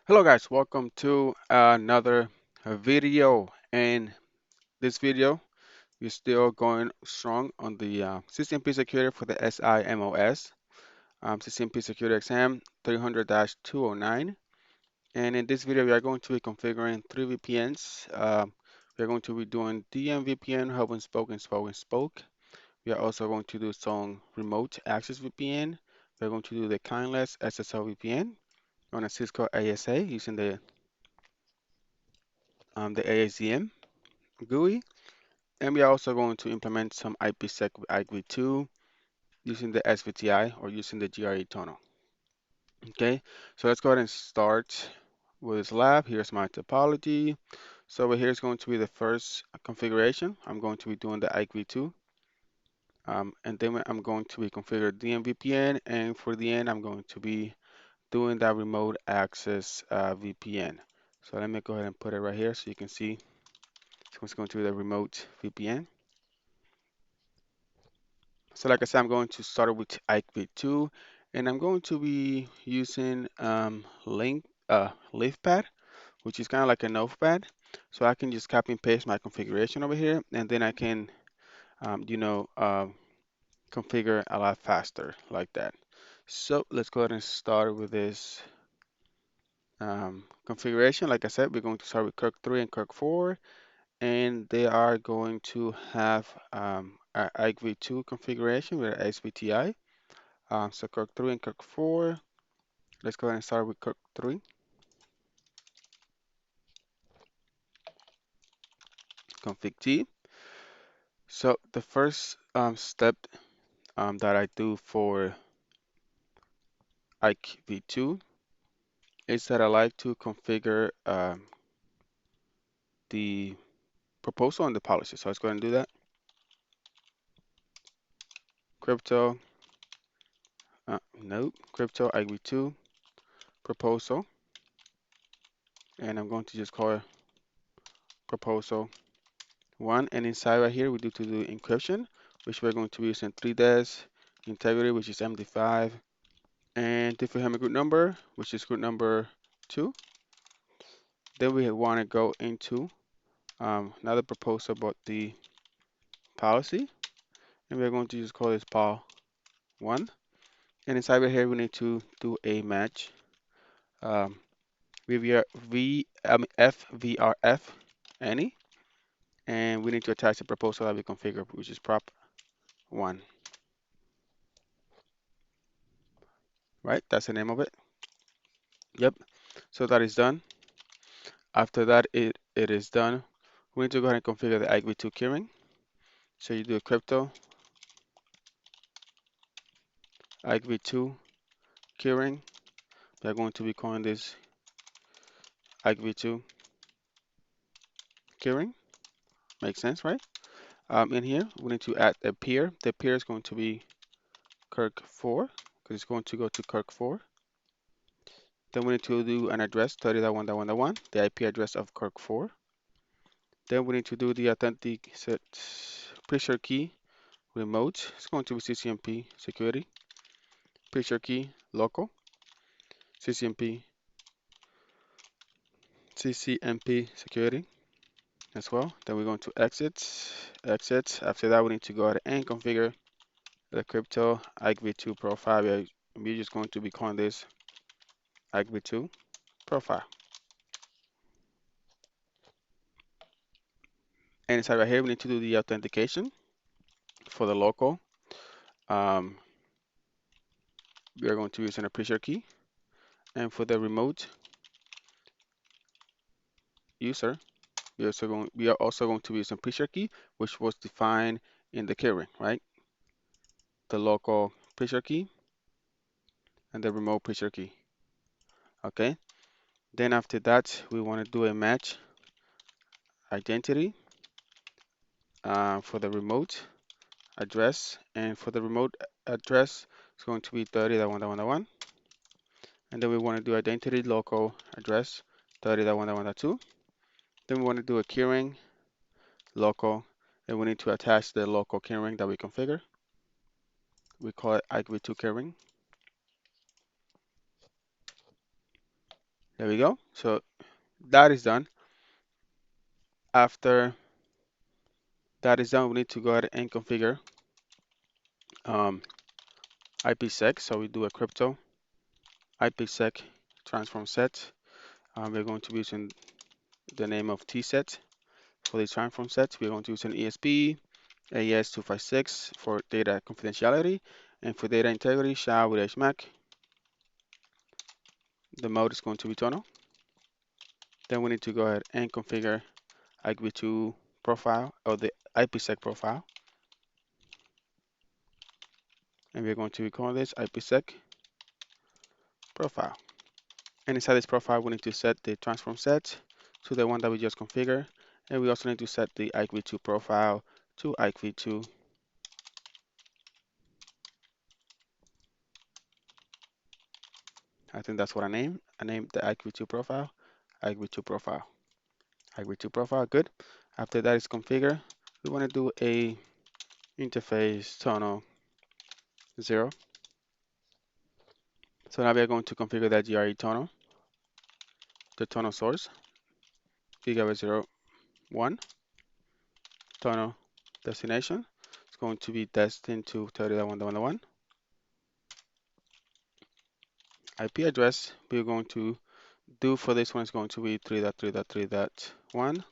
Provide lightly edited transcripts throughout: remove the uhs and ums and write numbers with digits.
Hello guys, welcome to another video. In this video, we're still going strong on the CCNP security for the SIMOS CCNP security exam 300-209. And in this video, we are going to be configuring 3 VPNs. We're going to be doing DMVPN, hub and spoke and spoke and spoke. We are also going to do some remote access VPN. We're going to do the Clientless SSLVPN on a Cisco ASA using the ASDM GUI, and we are also going to implement some IPSec with IKEv2 using the SVTI or using the GRE tunnel. Okay, so let's go ahead and start with this lab. Here's my topology. So over here is going to be the first configuration. I'm going to be doing the IKEv2, and then I'm going to be configuring DMVPN, and for the end, I'm going to be doing that remote access VPN. So let me go ahead and put it right here so you can see. So it's going to be the remote VPN. So like I said, I'm going to start with IKEv2, and I'm going to be using LeafPad, which is kind of like a notepad. So I can just copy and paste my configuration over here, and then I can, configure a lot faster like that. So let's go ahead and start with this configuration. Like I said, we're going to start with Kirk3 and Kirk4, and they are going to have our IKEv2 configuration with SVTI. So Kirk 3 and Kirk 4. Let's go ahead and start with Kirk 3. Config T. So the first step that I do for IKEv2 is that I like to configure the proposal and the policy. So let's go ahead and do that. Crypto, crypto IKEv2 proposal. And I'm going to just call it proposal 1. And inside right here, we do to do encryption, which we're going to be using 3DES, integrity, which is MD5, and if we have a group number, which is group number 2, then we want to go into another proposal about the policy, and we're going to just call this pol1. And inside right here, we need to do a match um, FVRF any, and we need to attach the proposal that we configured, which is prop1. Right, that's the name of it. Yep. So that is done. After that, it is done. We need to go ahead and configure the IKEv2 keyring. So you do a crypto IKEv2 keyring. We are going to be calling this IKEv2 keyring. Makes sense, right? In here, we need to add a peer. The peer is going to be Kirk4 because it's going to go to Kirk4. Then we need to do an address 30.1.1.1, the IP address of Kirk4. Then we need to do the authentic set pre-share key remote. It's going to be CCNP security, pre-share key local, CCNP security as well. Then we're going to exit. After that, we need to go ahead and configure the crypto IKEv2 profile. We're just going to be calling this IKEv2 profile. And inside right here, we need to do the authentication for the local. We are going to use an pre-share key. And for the remote user, we are also going to use a pre-share key, which was defined in the keyring, right? The local pre-share key and the remote pre-share key. Okay. Then after that, we want to do a match identity for the remote address. And for the remote address, it's going to be 30.1.1.1. And then we want to do identity local address 30.1.1.2. Then we want to do a keyring local, and we need to attach the local keyring that we configure. We call it IKEv2 keyring. There we go. So that is done. After that is done, we need to go ahead and configure um, IPSec. So we do a crypto IPSec transform set. We're going to be using the name of tset for the transform set. We're going to use an ESP AES256 for data confidentiality, and for data integrity, SHA with HMAC. The mode is going to be tunnel. Then we need to go ahead and configure IKEv2 profile or the IPSec profile, and we're going to call this IPSec profile. And inside this profile, we need to set the transform set to the one that we just configured, and we also need to set the IKEv2 profile to IKEv2. I think that's what I named. I named the IKEv2 profile, IKEv2 profile, IKEv2 profile. Good. After that is configured, we want to do a interface tunnel 0. So now we are going to configure that GRE tunnel, the tunnel source, gigabit 0, 1, tunnel destination. It's going to be destined to 30.1.1. IP address we're going to do for this one is going to be 3.3.3.1.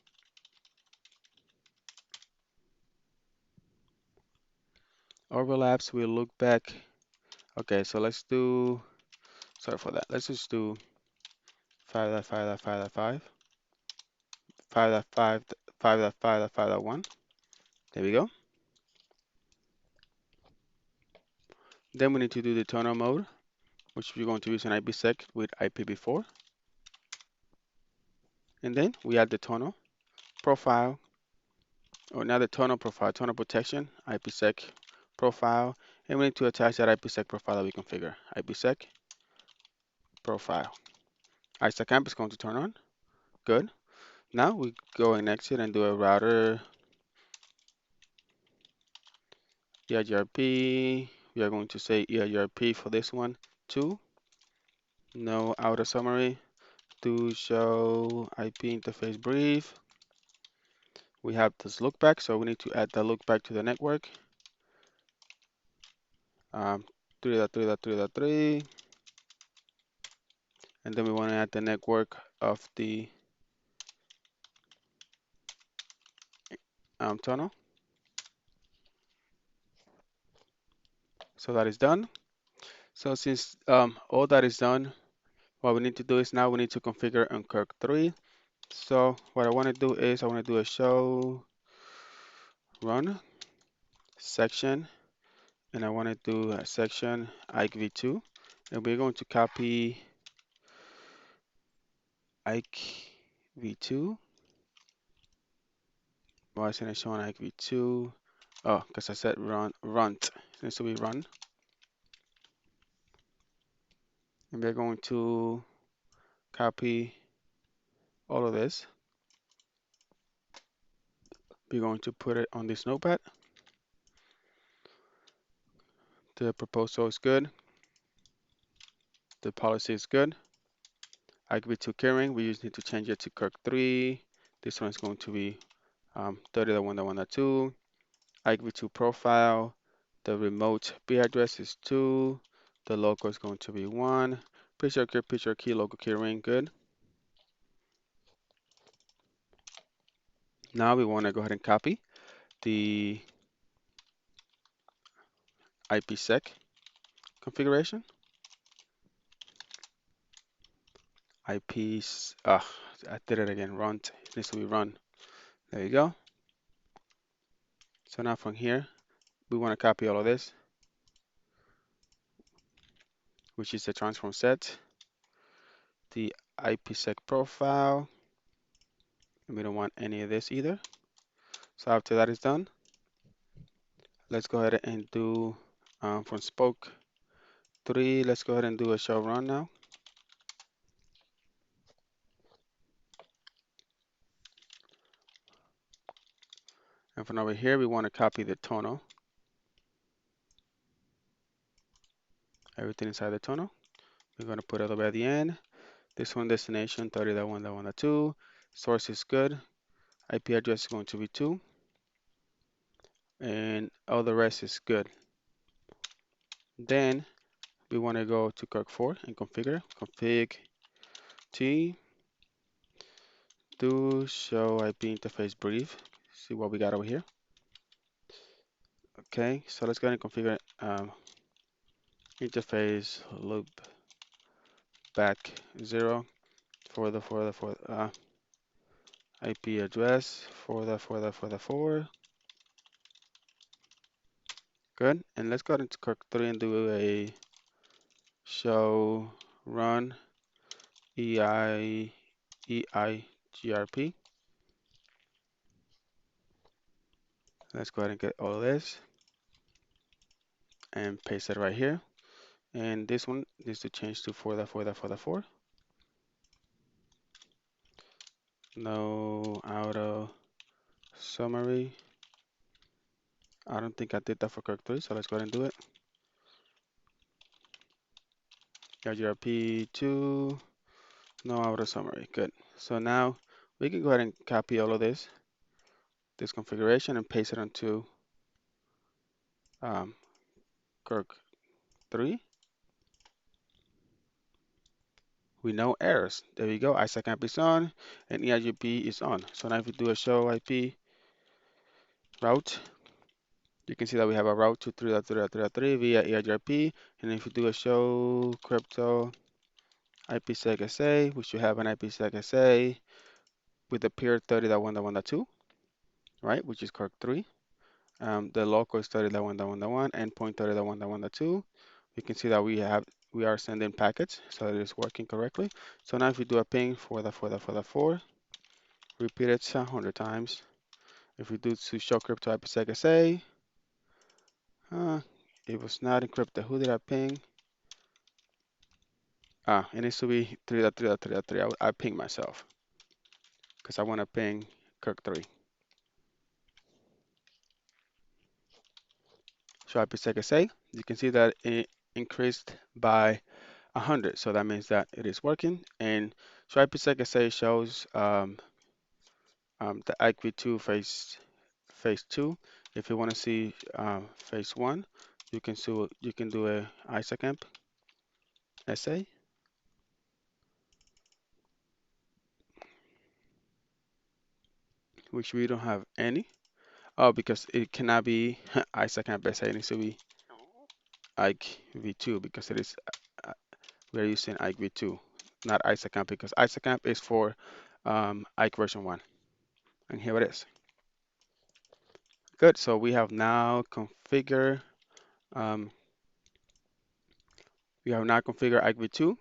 Overlaps, we'll look back. Okay, so let's do, sorry for that. Let's just do 5.5.5.5, 5.5, 5.5.5.1. There we go. Then we need to do the tunnel mode, which we're going to use an IPsec with IPv4. And then we add the tunnel profile, or now the tunnel profile, tunnel protection, IPsec profile, and we need to attach that IPsec profile that we configure. IPsec profile. ISACamp is going to turn on. Good. Now we go and exit and do a router EIGRP. We are going to say EIGRP for this one too. No outer summary. Do show IP interface brief. We have this lookback, so we need to add the lookback to the network. 3.3.3.3. And then we want to add the network of the tunnel. So that is done. So since all that is done, what we need to do is now we need to configure encrypt3. So what I want to do is I want to do a show run section, and I want to do a section IKEv2, and we're going to copy IKEv2. Why isn't it showing IKEv2? Oh, because I said runt. It needs to be run. And we're going to copy all of this. We're going to put it on this notepad. The proposal is good. The policy is good. IKEv2 keyring, we just need to change it to Kirk3. This one is going to be 30.1.1.2. IKEv2 profile. The remote B address is 2. The local is going to be 1. Picture key, local keyring, good. Now we want to go ahead and copy the IPSec configuration. I did it again, run. It needs to be run. There you go. So now from here, we want to copy all of this, which is the transform set, the IPSec profile, and we don't want any of this either. So after that is done, let's go ahead and do from spoke 3, let's go ahead and do a show run now. And from over here, we want to copy the tunnel. Everything inside the tunnel. We're going to put it over at the end. This one destination 30.1.1.2. Source is good. IP address is going to be 2. And all the rest is good. Then we want to go to Kirk4 and configure. Config T do show IP interface brief. See what we got over here. Okay, so let's go ahead and configure interface loop back 0 for the IP address for the 4. Good. And let's go into Kirk3 and do a show run EIGRP. Let's go ahead and get all of this and paste it right here. And this one needs to change to 4. No auto summary. I don't think I did that for Kirk3, so let's go ahead and do it. IGRP2, no auto summary. Good. So now we can go ahead and copy all of this configuration and paste it onto um, Kirk3. We know errors. There we go. IPSec is on and EIGRP is on. So now if we do a show IP route, you can see that we have a route to 3.3.3.3 via EIGRP. And if you do a show crypto IPSec SA, we should have an IPSec SA with the peer 30.1.1.2, right, which is Kirk3. The local is 30.1.1.1, endpoint 30.1.1.2. You can see that we are sending packets, so it is working correctly. So now if we do a ping for the 4, repeat it 100 times. If we do to show crypto IPSec SA, it was not encrypted. Who did I ping? It needs to be 3.3.3.3. I ping myself because I want to ping Kirk3. So IPSec SA, you can see that it increased by 100. So that means that it is working. And so IPSec SA shows the IKEv2 phase 2. If you want to see phase 1, you can do a ISACamp SA, which we don't have any. Oh, because it cannot be ISACamp SA. It needs to be IKEv2 because it is we're using IKEv2, not ISACamp, because ISACamp is for IKE version 1. And here it is. Good. So we have now configured um, IKEv2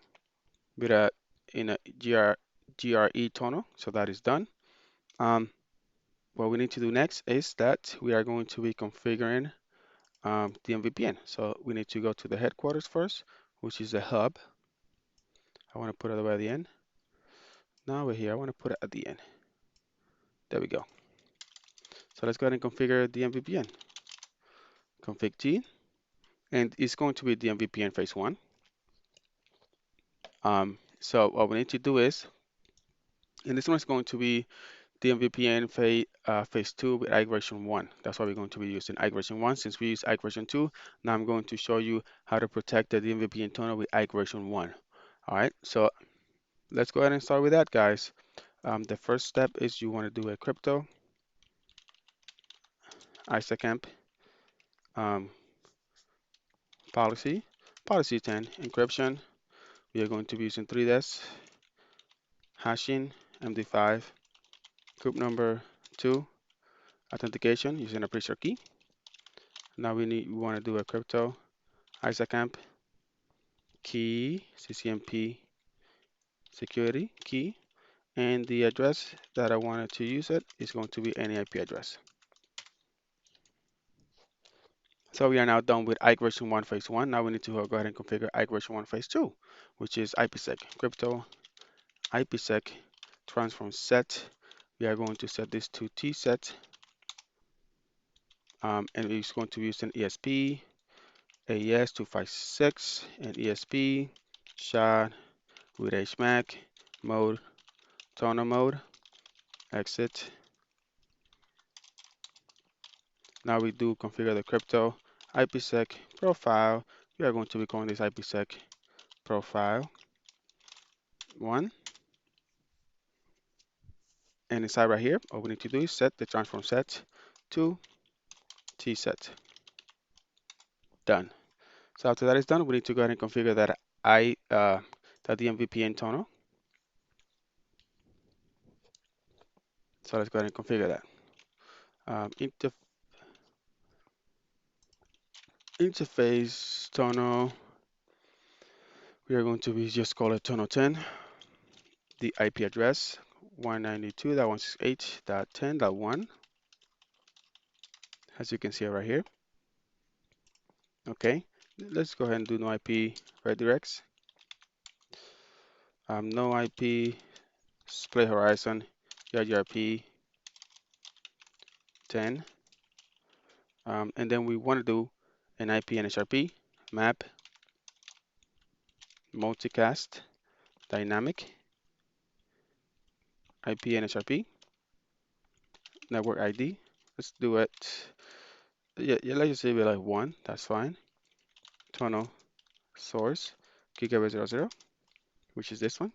with in a GRE tunnel. So that is done. What we need to do next is that we are going to be configuring DMVPN. So we need to go to the headquarters first, which is the hub. I want to put it at the end. Now we're here. I want to put it at the end. There we go. So let's go ahead and configure DMVPN. Config T, and it's going to be DMVPN phase 1. So what we need to do is, and this one is going to be DMVPN phase 2 with IKE version 1. That's why we're going to be using IKE version 1. Since we use IKE version 2, now I'm going to show you how to protect the DMVPN tunnel with IKE version 1. All right, so let's go ahead and start with that, guys. The first step is you want to do a crypto ISACamp policy 10 encryption. We are going to be using 3DS hashing MD5 group number 2 authentication using a pre-share key. Now we want to do a crypto ISACamp key CCMP security key, and the address that I wanted to use it is going to be any IP address. So we are now done with IKE version 1 phase 1. Now we need to go ahead and configure IKE version 1 phase 2, which is IPSec crypto IPSec transform set. We are going to set this to tset, and it's going to be using ESP AES 256 and ESP SHA with HMAC, mode, tunnel mode, exit. Now we do configure the crypto IPSec profile. We are going to be calling this IPSec profile 1. And inside right here, all we need to do is set the transform set to tset. Done. So after that is done, we need to go ahead and configure that that DMVPN tunnel. So let's go ahead and configure that. Interface tunnel. We are going to be just call it tunnel 10. The IP address 192.168.10.1, as you can see right here. Okay, let's go ahead and do no IP redirects. No IP split horizon EIGRP 10. And then we want to do an IP NHRP map multicast dynamic IP NHRP network ID. Let's do it. Yeah, let's just leave it like 1. That's fine. Tunnel source gigabit 00, which is this one.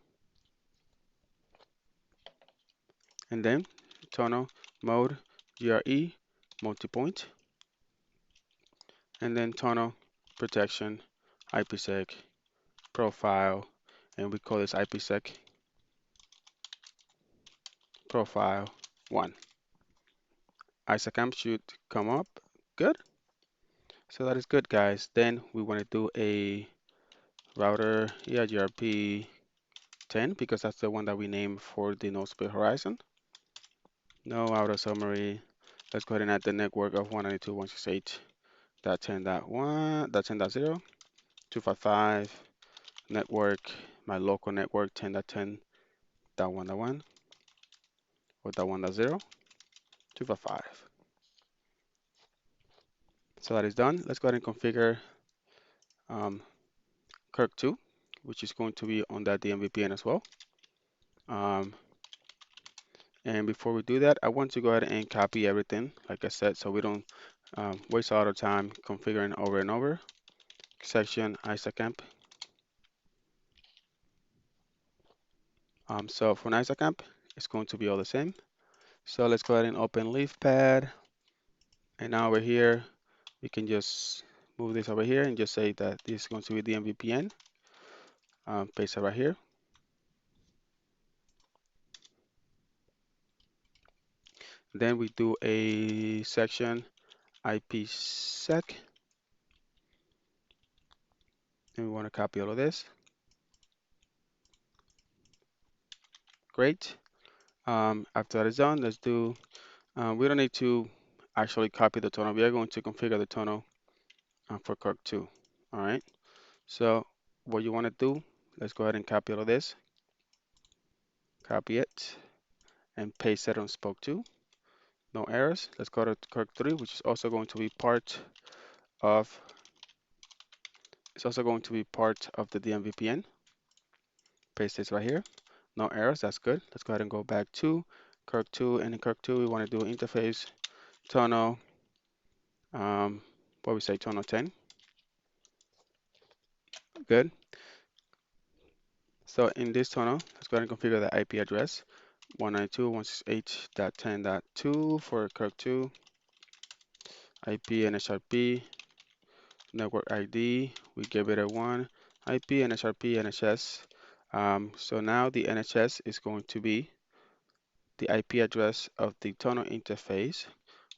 And then tunnel mode GRE multipoint. And then tunnel protection IPsec profile. And we call this IPsec profile 1. ISACAM should come up. Good. So that is good, guys. Then we want to do a router EIGRP 10 because that's the one that we named for the no split horizon. No outer summary. Let's go ahead and add the network of 192.168.10.1, 10.0, 255 network, my local network 10.10.1.1 or .1.0, 255. So that is done. Let's go ahead and configure IKEv2, which is going to be on that DMVPN as well. And before we do that, I want to go ahead and copy everything, like I said, so we don't waste a lot of time configuring over and over. Section ISACAMP. So for an ISACAMP, it's going to be all the same. So let's go ahead and open LeafPad. And now over here, we can just move this over here and just say that this is going to be DMVPN. Paste it right here. Then we do a section IPSec. And we want to copy all of this. Great. After that is done, let's do, we don't need to actually copy the tunnel. We are going to configure the tunnel for IKEv2. All right. So what you want to do, let's go ahead and copy all of this. Copy it and paste it on spoke 2. No errors. Let's go to IKEv3, which is also going to be part of, the DMVPN. Paste this right here. No errors. That's good. Let's go ahead and go back to IKEv2, and in IKEv2 we want to do interface tunnel. What we say, tunnel 10. Good. So in this tunnel, let's go ahead and configure the IP address 192.168.10.2 for IKEv2. IP NHRP network ID. We give it a 1. IP NHRP NHS. So now the NHS is going to be the IP address of the tunnel interface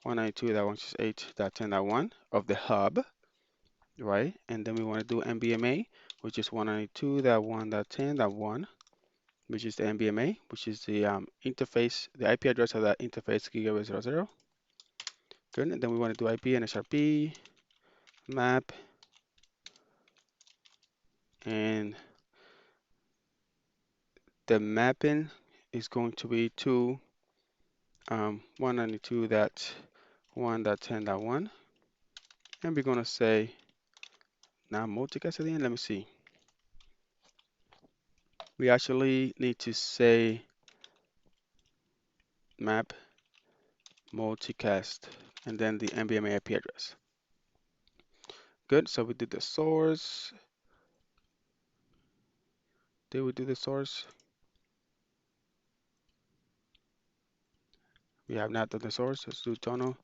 192.168.10.1 of the hub, right? And then we want to do NBMA, which is 192.1.10.1, which is the NBMA, which is the interface, the IP address of that interface gigabit 00. Good. And then we want to do IP NHRP map, and the mapping is going to be to 192.1.10.1, and we're going to say now multicast at the end. Let me see. we actually need to say map multicast and then the NVMe IP address. Good, so we did the source. Did we do the source? We have not done the source. Let's do tonal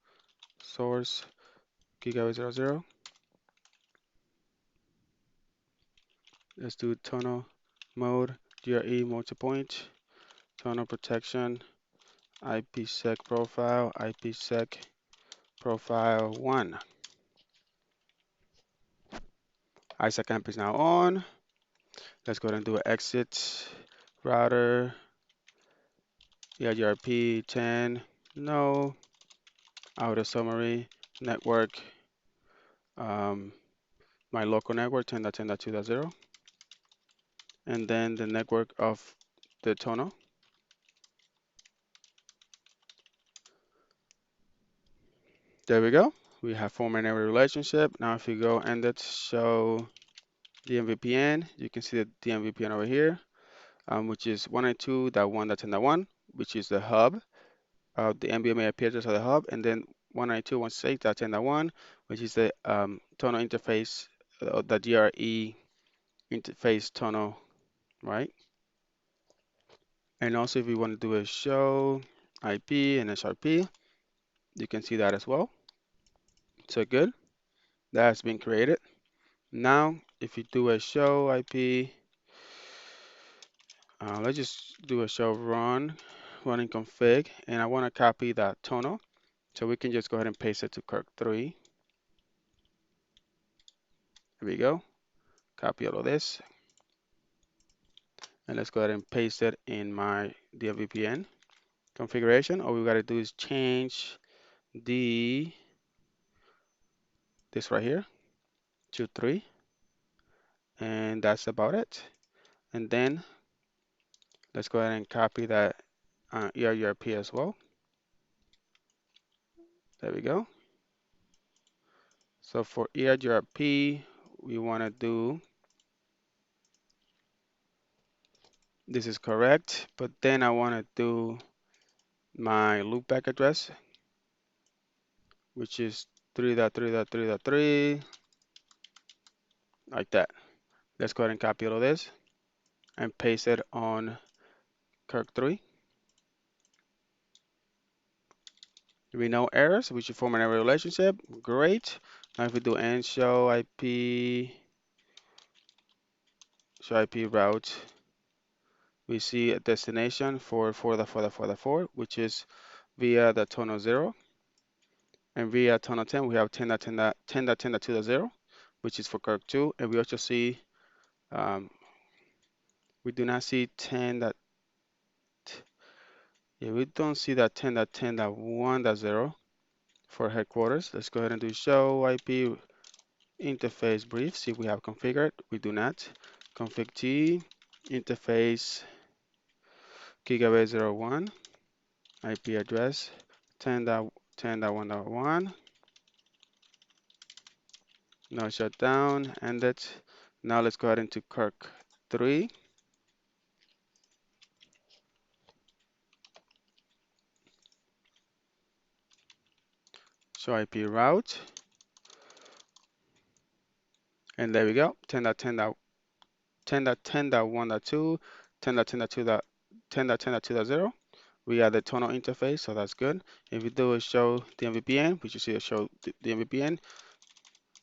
source gigabit00. Let's do tonal mode GRE multi-point, tonal protection, IPSec profile, IPSec profile 1. ISAC is now on. Let's go ahead and do an exit router, EIGRP 10, no, auto summary, network, my local network 10.10.2.0, and then the network of the tonal. There we go. We have form and area relationship. Now if you go and let's show DMVPN, you can see the DMVPN over here, which is 192.1.10.1, which is the hub of the NVMe IP address of the hub, and then 192.168.10.1, which is the tonal interface, the GRE interface tonal, right? And also if you want to do a show IP and SRP, you can see that as well. So good, that has been created. Now, if you do a show IP, let's just do a show running config, and I want to copy that tonal. So we can just go ahead and paste it to Kirk3. There we go. Copy all of this. And let's go ahead and paste it in my DMVPN configuration. All we got to do is change this right here to 3. And that's about it. And then let's go ahead and copy that ERURP as well. There we go. So for ERURP, we want to do, this is correct, but then I want to do my loopback address, which is 3.3.3.3, like that. Let's go ahead and copy all of this and paste it on Kirk3. We know errors, we should form an error relationship. Great. Now if we do end show IP route, we see a destination for 4, which is via the tonal 0. And via tonal 10, we have 10.10.2.0, which is for Kirk2. And we also see, we do not see 10. Yeah, we don't see that 10.10.1.0 for headquarters. Let's go ahead and do show IP interface brief. See if we have configured. We do not. Config T interface gigabit01 IP address 10.10.1.1. No shutdown. End it. Now let's go ahead into Kirk3. Show IP route. And there we go. 10.10.1.2, 10.10.2.0. We got the tonal interface, so that's good. If we do a show DMVPN, we should see a show DMVPN,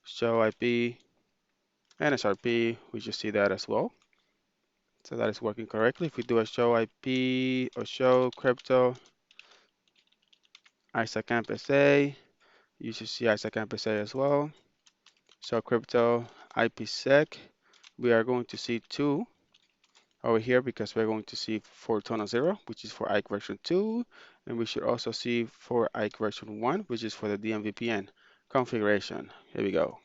show IP, and SRP, we should see that as well. So that is working correctly. If we do a show IP or show crypto, ISAC Campus A, you should see ISAC Campus A as well. Show crypto, IPSec, we are going to see 2 over here because we're going to see for tonal 0, which is for IKEv version 2, and we should also see for IKEv version 1, which is for the DMVPN configuration. Here we go.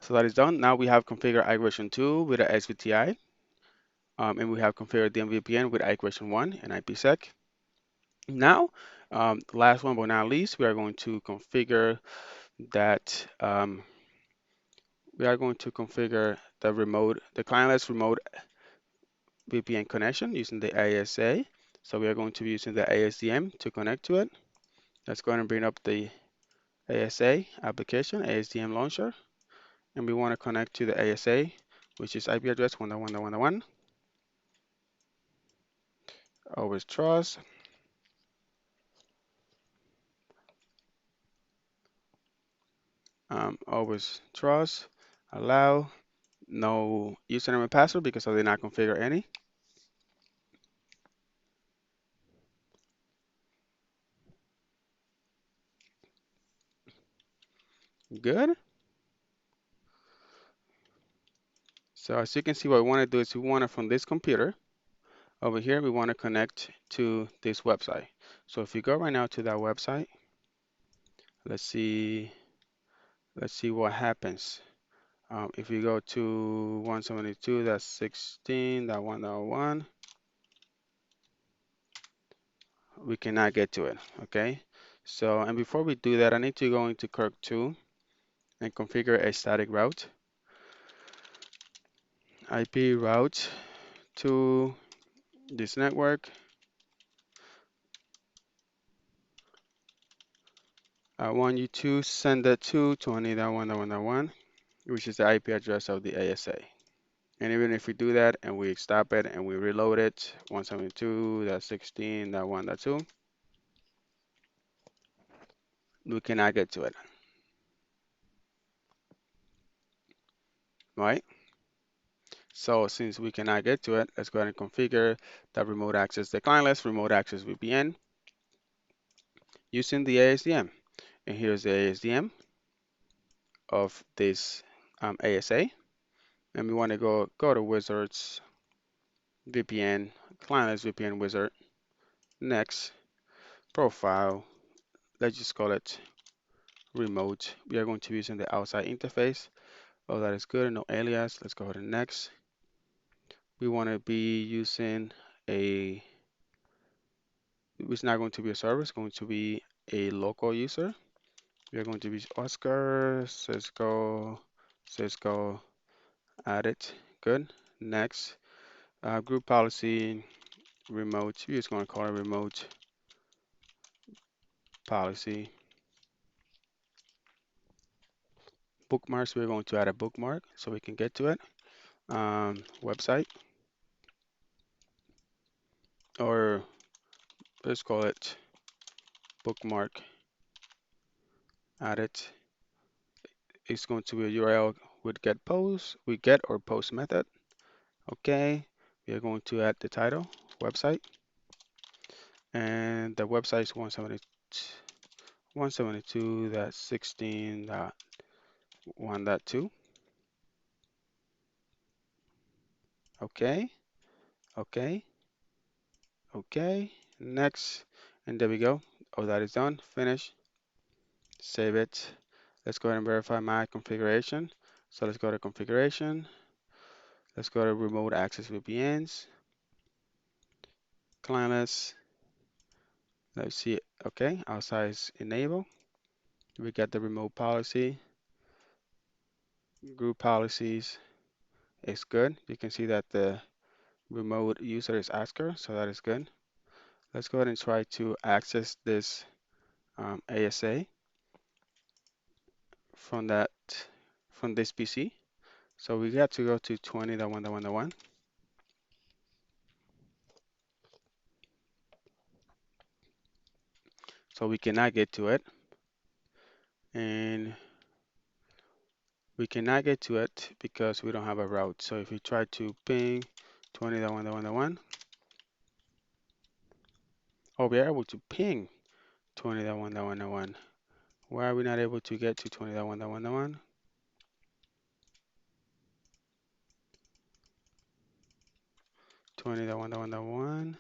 So that is done. Now we have configured IKEv version 2 with a SVTI, and we have configured DMVPN with IKEv version 1 and IPSec. Now, last one but not least, we are going to configure that. We are going to configure the clientless remote VPN connection using the ASA. So we are going to be using the ASDM to connect to it. Let's go ahead and bring up the ASA application, ASDM launcher, and we want to connect to the ASA, which is IP address 1.1.1.1. Always trust. Always trust. Allow. No username and password because I did not configure any. Good. So as you can see, what we want to do is we want to, from this computer over here, we want to connect to this website. So if you go right now to that website, let's see what happens. If you go to 172.16.1.1, we cannot get to it. Okay. So, and before we do that, I need to go into Kirk2 and configure a static route. IP route to this network. I want you to send it to 20.1.1.1, which is the IP address of the ASA. And even if we do that and we stop it and we reload it, 172.16.1.2, we cannot get to it, right? So since we cannot get to it, let's go ahead and configure the remote access, the clientless remote access VPN using the ASDM. And here's the ASDM of this ASA. And we want to go to Wizards VPN, clientless VPN wizard, next, profile, let's just call it remote. We are going to be using the outside interface. Oh, that is good, no alias. Let's go ahead and next. We want to be using it's not going to be a server, it's going to be a local user. We are going to be Oscar, Cisco, add it, good. Next, group policy, remote, we're just going to call it remote policy. Bookmarks, we're going to add a bookmark so we can get to it. Website, or let's call it bookmark, add it. It's going to be a URL with get or post method. Okay, we are going to add the title, website, and the website is 172.16.1.2. Okay, okay, okay, next, and there we go. Oh, that is done, finish, save it. Let's go ahead and verify my configuration. So let's go to configuration. Let's go to remote access VPNs, clientless. Let's see. Okay, outside is enable. We got the remote policy, group policies. It's good. You can see that the remote user is Oscar, so that is good. Let's go ahead and try to access this ASA from this PC. So we got to go to 20.1.1.1. So we cannot get to it, and we cannot get to it because we don't have a route. So if we try to ping 20.1.1.1, oh, we are able to ping 20.1.1.1. Why are we not able to get to 20.1.1.1? 20.1.1.1.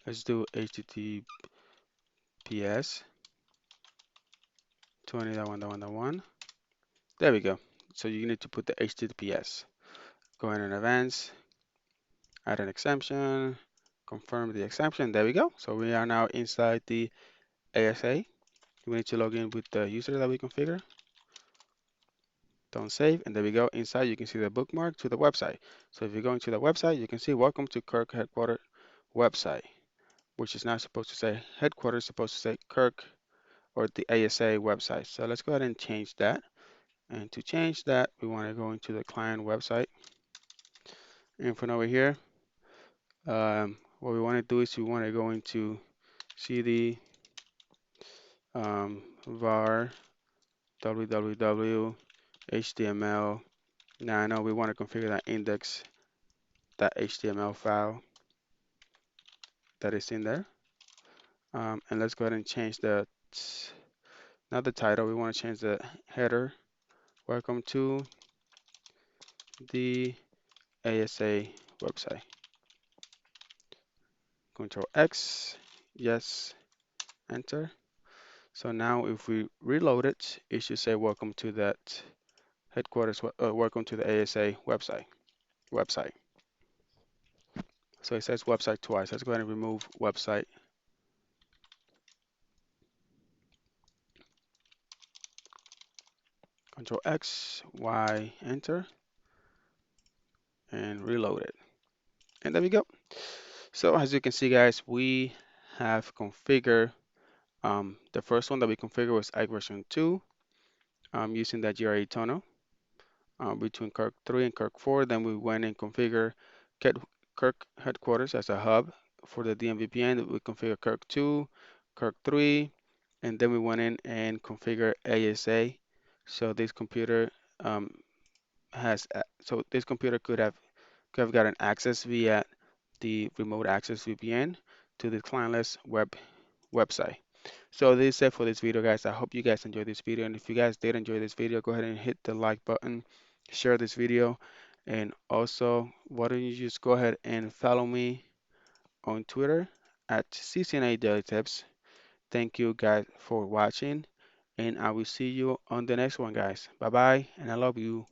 Let's do HTTPS 20.1.1.1. There we go. So you need to put the HTTPS. Go ahead and advance, add an exception, confirm the exception. There we go. So we are now inside the ASA. We need to log in with the user that we configure. Don't save, and there we go. Inside, you can see the bookmark to the website. So if you're going to the website, you can see welcome to Kirk headquarters website, which is not supposed to say headquarters, supposed to say Kirk or the ASA website. So let's go ahead and change that. And to change that, we want to go into the client website. And from over here, what we want to do is we want to go into cd var www html. Now I know we want to configure that index.html file that is in there. And let's go ahead and change not the title, we want to change the header. Welcome to the ASA website. Control X, yes, enter. So now if we reload it, it should say welcome to that headquarters, welcome to the ASA website. So it says website twice. Let's go ahead and remove website. Control X, Y, enter, and reload it. And there we go. So as you can see, guys, we have configured the first one that we configured was IKEv version 2 using that GRE tunnel between Kirk 3 and Kirk 4. Then we went and configured Kirk headquarters as a hub for the DMVPN. We configured Kirk 2, Kirk 3, and then we went in and configured ASA. So this computer this computer could have gotten access via the remote access VPN to the clientless website. So this is it for this video, guys. I hope you guys enjoyed this video, and if you guys did enjoy this video, go ahead and hit the like button, share this video, and also why don't you just go ahead and follow me on Twitter at CCNA Daily Tips. Thank you guys for watching, and I will see you on the next one, guys. Bye bye, and I love you.